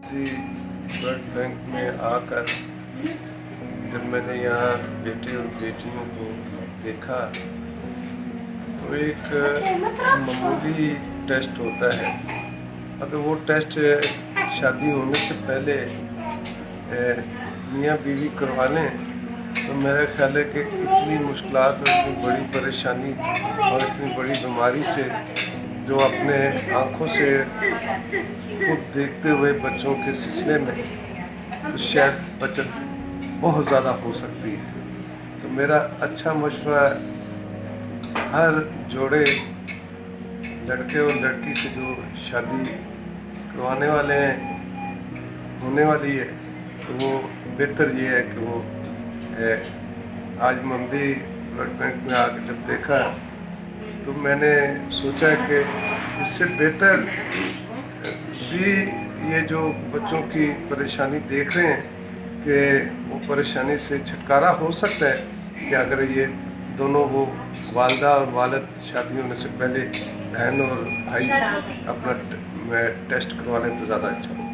Modi blood bank में आकर जब मैंने यहाँ बेटे और बेटियों को देखा तो एक मामूली टेस्ट होता है। अगर वो टेस्ट शादी होने से पहले मियाँ बीवी करवा लें तो मेरा ख्याल है कि इतनी मुश्किलात और इतनी बड़ी परेशानी और इतनी बड़ी बीमारी से जो अपने आँखों से खुद देखते हुए बच्चों के सिलसिले में तो शायद बचत बहुत ज़्यादा हो सकती है। तो मेरा अच्छा मशवरा हर जोड़े लड़के और लड़की से जो शादी करवाने वाले हैं होने वाली है तो वो बेहतर ये है कि वो आज ममदी ब्लड बैंक में आके जब देखा तो मैंने सोचा कि इससे बेहतर भी ये जो बच्चों की परेशानी देख रहे हैं कि वो परेशानी से छुटकारा हो सकता है कि अगर ये दोनों वो वालदा और वालिद शादी होने से पहले बहन और भाई अपना टेस्ट करवा लें तो ज़्यादा अच्छा होगा।